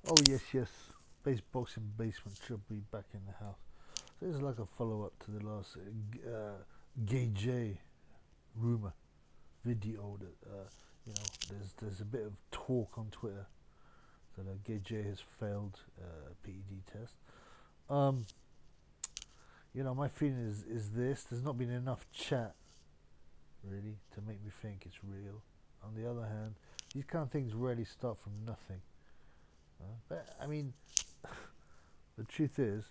Oh yes, yes. Base boxing basement should be back in the house. So this is like a follow up to the last Gay J rumor video that there's a bit of talk on Twitter that Gay J has failed PED test. Um, my feeling is this: there's not been enough chat really to make me think it's real. On the other hand, these kind of things rarely start from nothing. But I mean, the truth is,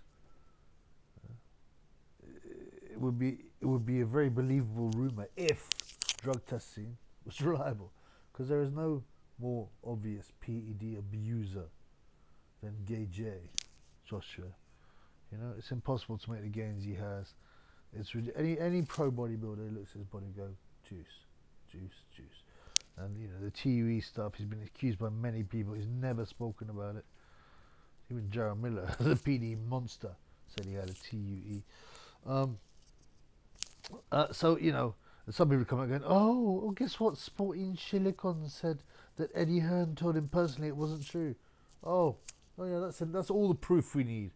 it would be a very believable rumor if drug testing was reliable, because there is no more obvious PED abuser than Gay J, Joshua. It's impossible to make the gains he has. Any pro bodybuilder looks at his body and go juice, juice, juice. And the TUE stuff. He's been accused by many people. He's never spoken about it. Even Jared Miller, the PD monster, said he had a TUE. Um, so some people come out going, oh, guess what? Sporting Silicon said that Eddie Hearn told him personally it wasn't true. Oh, yeah, that's all the proof we need.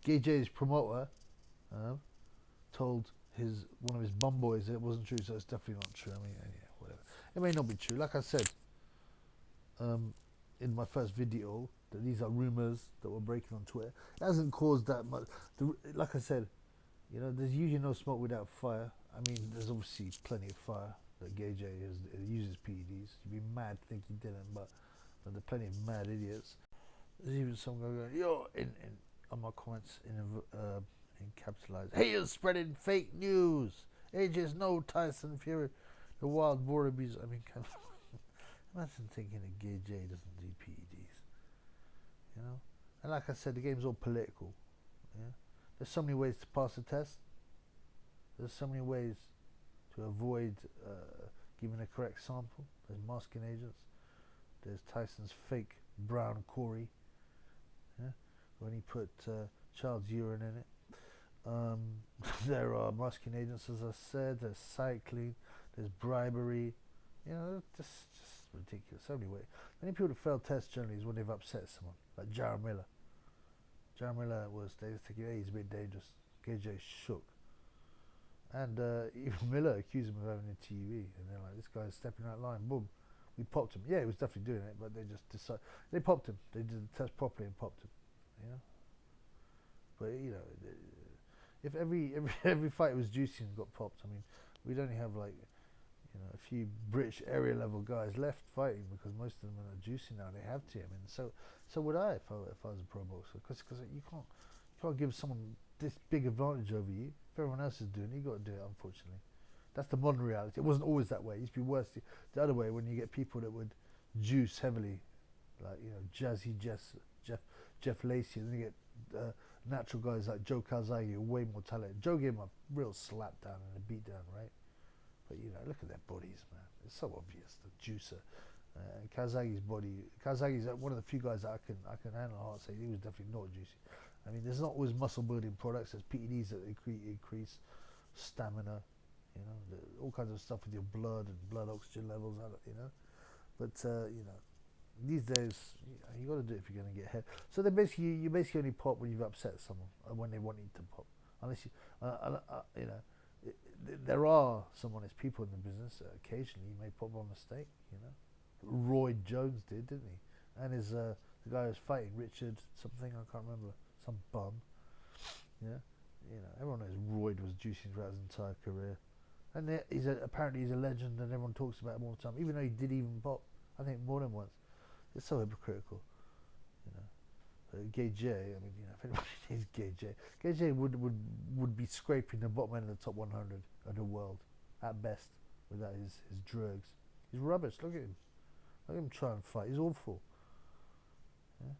Gay J's promoter told one of his bum boys that it wasn't true, so it's definitely not true. I mean, yeah, whatever. It may not be true. Like I said in my first video, that these are rumors that were breaking on Twitter. It hasn't caused that much. Like I said, there's usually no smoke without fire. I mean, there's obviously plenty of fire that Gay J uses PEDs. You'd be mad to think he didn't, but there are plenty of mad idiots. There's even some guy going, yo, on my comments in capitalized, hey, you're spreading fake news. Ages no Tyson Fury, the wild wallabies. I mean, imagine thinking that Gay J doesn't do PEDs, And like I said, the game's all political. Yeah, there's so many ways to pass the test. There's so many ways to avoid giving a correct sample. There's masking agents. There's Tyson's fake brown Corey, yeah, when he put child's urine in it. There are masking agents, as I said. There's cycling. There's bribery. Just ridiculous. So many ways. Many people that fail tests generally is when they've upset someone, like Jared Miller. Jared Miller they were thinking, hey, he's a bit dangerous. KJ shook. And even Miller accused him of having a TUE. And they're like, this guy's stepping out of line. Boom. We popped him. Yeah, he was definitely doing it, but they just decided. They popped him. They did the test properly and popped him. But, if every fight was juicy and got popped, I mean, we'd only have like, a few British area level guys left fighting, because most of them are juicy now. They have to. I mean, so would I if I was a pro boxer, because you can't give someone this big advantage over you. If everyone else is doing it, you got to do it. Unfortunately, that's the modern reality. It wasn't always that way. It used to be worse the other way, when you get people that would juice heavily, like Jazzy Jeff Lacey, and then you get natural guys like Joe Calzaghe, way more talented. Joe gave him a real slap down and a beat down, right? But look at their bodies, man. It's so obvious. The juicer, and Kazaghi's body. Kazaghi's one of the few guys that I can handle hard. Say he was definitely not juicy. I mean, there's not always muscle building products. There's PEDs that increase stamina. All kinds of stuff with your blood and blood oxygen levels. But these days you got to do it if you're going to get hit. So you basically only pop when you've upset someone, or when they want you to pop. Unless there are some honest people in the business. Occasionally, you may pop by mistake. Roy Jones did, didn't he? And the guy who's fighting, Richard something, I can't remember, some bum. Yeah, everyone knows Roy was juicing throughout his entire career, and apparently he's a legend, and everyone talks about him all the time, even though he did even pop, I think, more than once. It's so hypocritical. Gay J, I mean, if anybody needs Gay J would be scraping the bottom end of the top 100 of the world, at best, without his drugs. He's rubbish, look at him. Look at him try and fight, he's awful. Yeah?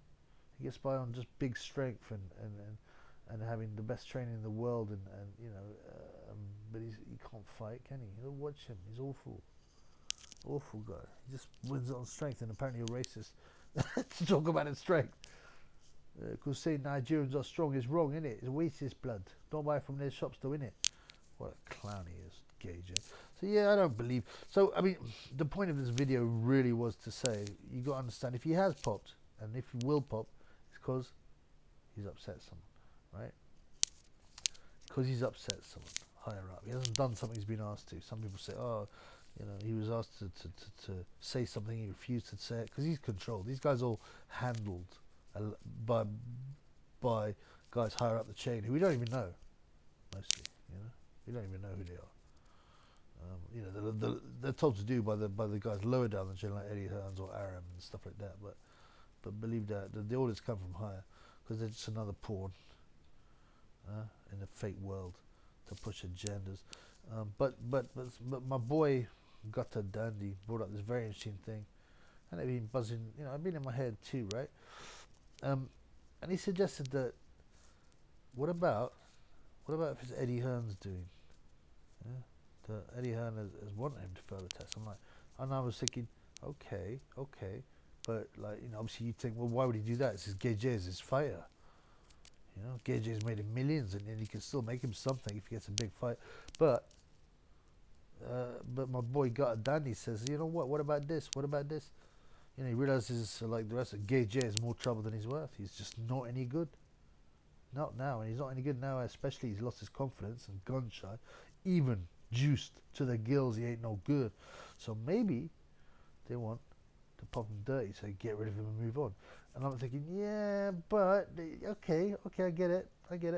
He gets by on just big strength and having the best training in the world, but he can't fight, can he? Watch him, he's awful. Awful guy. He just wins it on strength, and apparently you're racist to talk about his strength. Because saying Nigerians are strong is wrong, isn't it? It's racist blood. Don't buy from their shops, though, innit? What a clown he is, Gay J. So yeah, I don't believe. So I mean, the point of this video really was to say, you got to understand, if he has popped, And if he will pop, it's because he's upset someone, right? Because he's upset someone higher up. He hasn't done something he's been asked to. Some people say, oh, you know, he was asked to say something, he refused to say it, because he's controlled. These guys all handled by guys higher up the chain who we don't even know, mostly. You know, we don't even know who they are. You know, they're told to do by the guys lower down the chain, like Eddie Hearn or Aram and stuff like that. But believe that the orders come from higher, because they're just another pawn in a fake world to push agendas. But my boy Gutter Dandy brought up this very interesting thing, and I've been buzzing. You know, I've been in my head too, right? And he suggested that what about if it's Eddie Hearn's doing? Yeah? That Eddie Hearn has wanted him to fail the test. I'm like, and I was thinking, okay, but like, you know, obviously you think, well, why would he do that? It's his Gage is his fighter. You know, Gage has made him millions, and he can still make him something if he gets a big fight. But my boy Gutter Dandy says, you know what? What about this? What about this? You know, he realizes like the rest of Gage is more trouble than he's worth. He's just not any good. Not now, and he's not any good now. Especially he's lost his confidence and gun shy, even juiced to the gills. He ain't no good. So maybe they want to pop him dirty, so get rid of him and move on. And I'm thinking, yeah, but okay, I get it.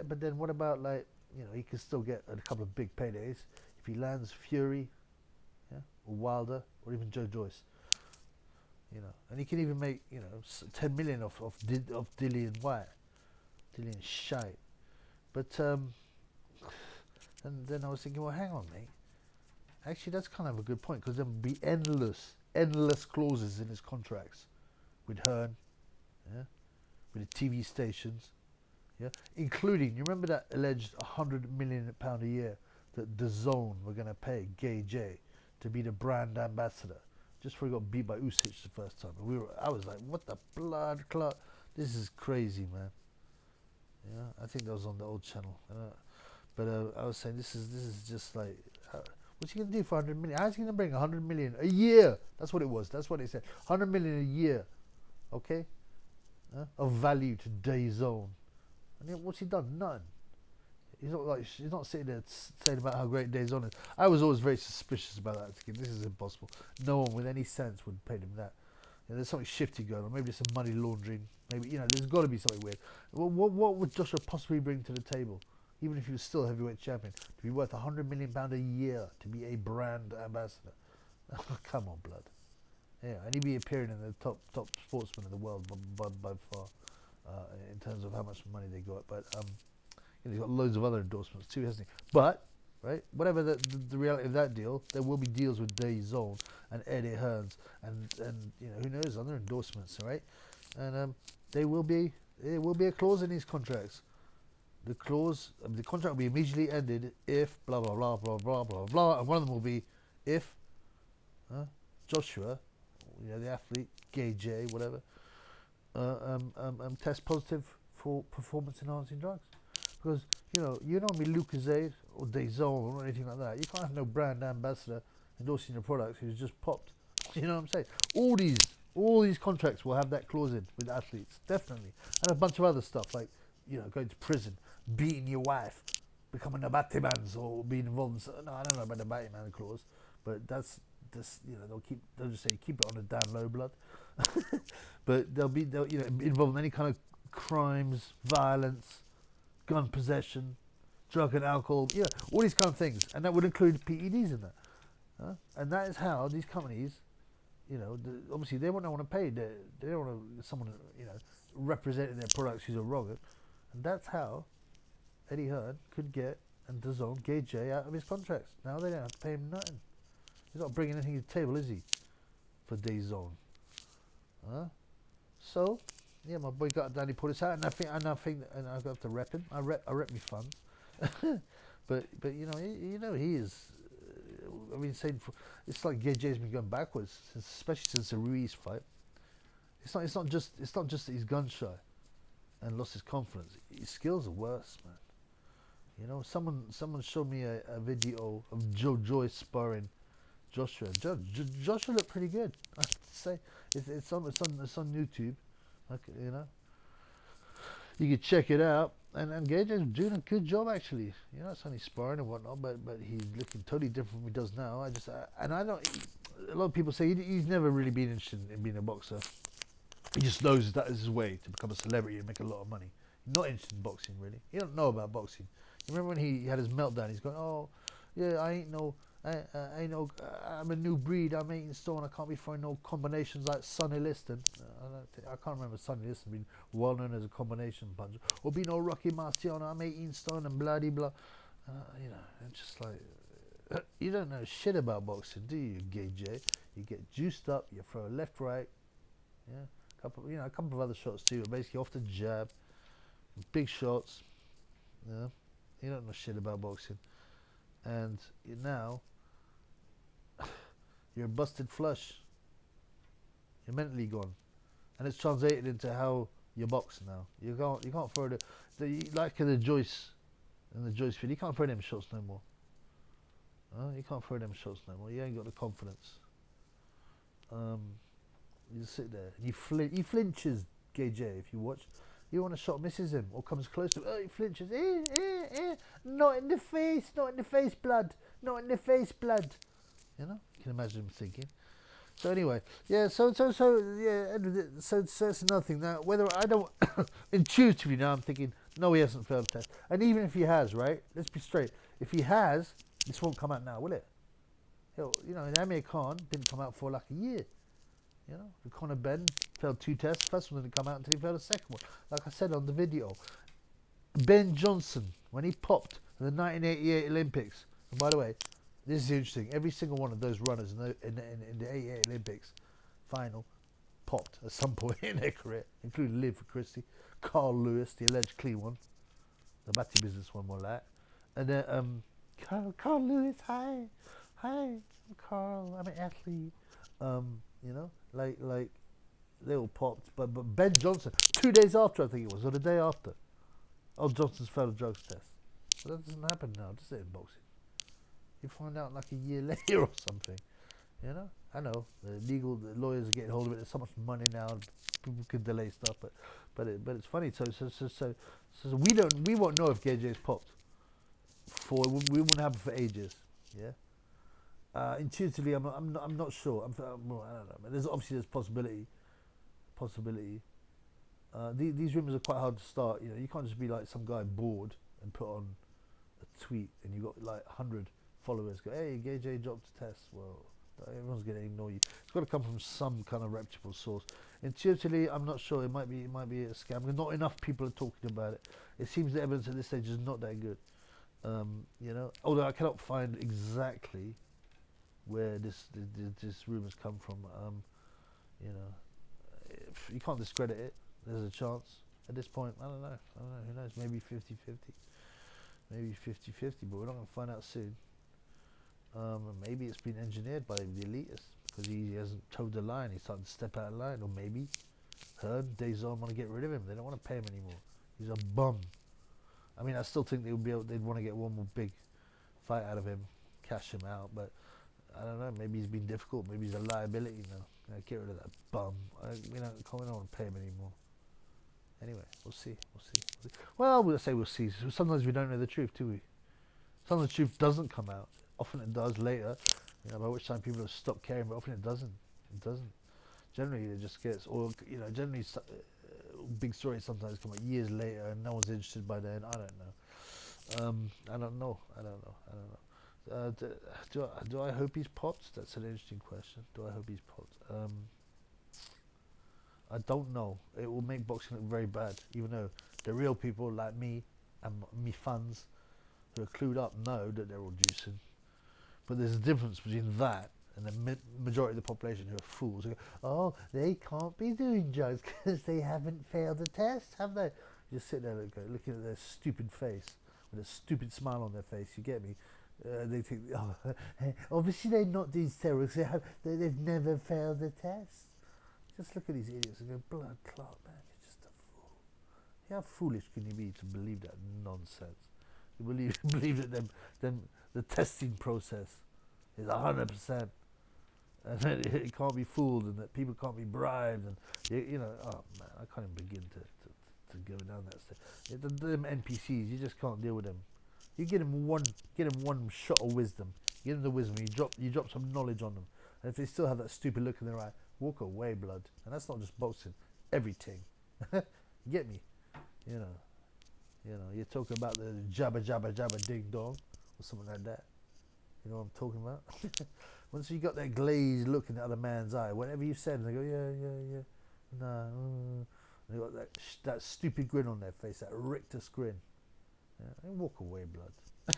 But then what about, like, you know, he can still get a couple of big paydays if he lands Fury, yeah, or Wilder, or even Joe Joyce. You know, and he can even make, you know, 10 million off Dillian White, Dillian shite. But and then I was thinking, well, hang on, mate. Actually, that's kind of a good point, because there will be endless clauses in his contracts with Hearn, yeah, with the TV stations, yeah, including, you remember that alleged £100 million a year that DAZN were going to pay Gage to be the brand ambassador, just before he got beat by Usyk the first time. And I was like, what the blood clot? This is crazy, man. Yeah, I think that was on the old channel. But I was saying, this is just like, what's he going to do for 100 million? How's he going to bring 100 million a year? That's what it was. That's what they said. 100 million a year, okay, of value to DAZN. And then what's he done? None. He's not sitting there saying about how great DAZN is. I was always very suspicious about that. Thinking, this is impossible. No one with any sense would pay him that. You know, there's something shifty going on. Maybe there's some money laundering. Maybe, you know, there's got to be something weird. What would Joshua possibly bring to the table? Even if he was still heavyweight champion, to be worth £100 million a year, to be a brand ambassador. Come on, blood. Yeah, and he'd be appearing in the top sportsmen in the world by far, in terms of how much money they got. But you know, he's got loads of other endorsements too, hasn't he? But right, whatever the reality of that deal, there will be deals with DAZN and Eddie Hearn and you know, who knows, other endorsements, right? And there will be a clause in these contracts. The contract will be immediately ended if blah blah blah blah blah blah blah, and one of them will be if Joshua, you know, the athlete, Gage, whatever, test positive for performance-enhancing drugs. Because, you know, you don't be Lucozade or DAZN or anything like that. You can't have no brand ambassador endorsing your products who's just popped. You know what I'm saying? All these contracts will have that clause in with athletes, definitely, and a bunch of other stuff like, you know, going to prison, beating your wife, becoming a Batman, or being involved in, no, I don't know about the Batman clause, but that's you know, they'll just say keep it on a damn low, blood. But they'll you know, involved in any kind of crimes, violence, gun possession, drug and alcohol, yeah, all these kind of things, and that would include PEDs in that. And that is how these companies, you know, obviously they won't want to pay. They don't want someone, you know, representing their products who's a wrong'un. And that's how Eddie Hearn could get and DAZN Gage out of his contracts. Now they don't have to pay him nothing. He's not bringing anything to the table, is he? For DAZN. So, yeah, my boy got Danny put us out, and I think and I have to rep him. I rep me funds. but you know he is. I mean, it's like Gage has been going backwards, especially since the Ruiz fight. It's not just that he's gun shy and lost his confidence. His skills are worse, man. You know, someone showed me a video of Joe Joyce sparring Joshua. Joshua looked pretty good, I have to say. It's on YouTube. Okay, you know, you could check it out. And Gage is doing a good job actually. You know, it's only sparring and whatnot, but he's looking totally different from what he does now. I don't. A lot of people say he's never really been interested in being a boxer. He just knows that is his way to become a celebrity and make a lot of money. Not interested in boxing really. He don't know about boxing. You remember when he had his meltdown? He's going, oh, yeah, I'm a new breed. I'm 18 stone. I can't be throwing no combinations like Sonny Liston. I can't remember Sonny Liston being well known as a combination puncher or being no Rocky Marciano. I'm 18 stone and bloody blah. You know, it's just like you don't know shit about boxing, do you, Gay J? You get juiced up. You throw left, right. Yeah, a couple of other shots too. But basically off the jab, big shots. Yeah, you don't know shit about boxing, and now you're busted flush. You're mentally gone, and it's translated into how you box now. You can't throw the Joyce and the Joyce field. You can't throw them shots no more. You can't throw them shots no more. You ain't got the confidence. You just sit there. He flinches, Gay J. If you watch, you want a shot misses him or comes close to him. Oh, he flinches. Not in the face. Not in the face, blood. Not in the face, blood. You know, you can imagine him thinking. So anyway, yeah. So that's another thing. Now, whether I don't intuitively now, I'm thinking, no, he hasn't failed the test. And even if he has, right? Let's be straight. If he has, this won't come out now, will it? Amir Khan didn't come out for like a year. You know, Conor Ben failed 2 tests. First one didn't come out until he failed the second one. Like I said on the video, Ben Johnson, when he popped in the 1988 Olympics, and by the way, this is interesting. Every single one of those runners in the 88 Olympics final popped at some point in their career, including Liv Christie, Carl Lewis, the alleged clean one, the Batty business one more like, and then Carl Lewis, hi, I'm Carl, I'm an athlete. You know, like they all popped, but Ben Johnson, 2 days after I think it was, or the day after, Johnson's failed a drugs test. But that doesn't happen now, does it, in boxing? You find out like a year later or something. You know, I know the lawyers are getting hold of it. There's so much money now, people can delay stuff, but it's funny. So we won't know if Gage popped. We won't have it for ages. Yeah. Intuitively, I'm not sure. I don't know. There's possibility. These rumors are quite hard to start. You know, you can't just be like some guy bored and put on a tweet and you got like 100 followers go, hey, Gage dropped a test. Well, everyone's going to ignore you. It's got to come from some kind of reputable source. Intuitively, I'm not sure. It might be a scam. Not enough people are talking about it. It seems the evidence at this stage is not that good. You know, although I cannot find exactly where this rumors come from. You know, you can't discredit it. There's a chance at this point. I don't know. Who knows? Maybe 50-50. Maybe 50-50, but we're not going to find out soon. Maybe it's been engineered by the elitists because he hasn't towed the line. He's starting to step out of line. Or maybe Hearn, DAZN want to get rid of him. They don't want to pay him anymore. He's a bum. I mean, I still think they'd want to get one more big fight out of him, cash him out, but I don't know, maybe he's been difficult, maybe he's a liability now. Get rid of that bum. We don't want to pay him anymore. Anyway, we'll see. Well, we'll see. Sometimes we don't know the truth, do we? Sometimes the truth doesn't come out. Often it does later, you know, by which time people have stopped caring, but often it doesn't. Generally, it just gets, or, you know, generally big stories sometimes come out years later and no one's interested by then. I don't know. Do I hope he's popped? That's an interesting question. Do I hope he's popped? I don't know. It will make boxing look very bad, even though the real people like me and me fans who are clued up know that they're all juicing. But there's a difference between that and the majority of the population who are fools. Who go, oh, they can't be doing drugs because they haven't failed the test, have they? You just sit there looking at their stupid face with a stupid smile on their face. You get me? They think, oh, obviously they're not doing steroids. They've never failed the test. Just look at these idiots and go, blood clot, man, you're just a fool. How foolish can you be to believe that nonsense? You believe that the testing process is 100% and that it can't be fooled, and that people can't be bribed, and you know, oh man, I can't even begin to go down that step. Them NPCs, you just can't deal with them. You get them one shot of wisdom. Give them the wisdom. You drop some knowledge on them, and if they still have that stupid look in their eye, walk away, blood. And that's not just boxing, everything. You get me? You know, you're talking about the jabba jabba jabba ding dong or something like that. You know what I'm talking about? Once you got that glazed look in the other man's eye, whatever you said, they go, yeah, nah. They got that stupid grin on their face, that rictus grin. Yeah, and walk away, blood.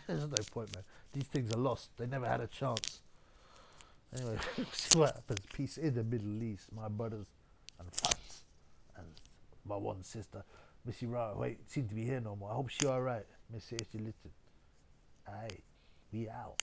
There's no point, man. These things are lost. They never had a chance. Anyway, see what happens. Peace in the Middle East, my brothers and fans, and my one sister, Missy Ra. Wait, seem to be here no more. I hope she alright. Missy, if you listen. Aye, we out.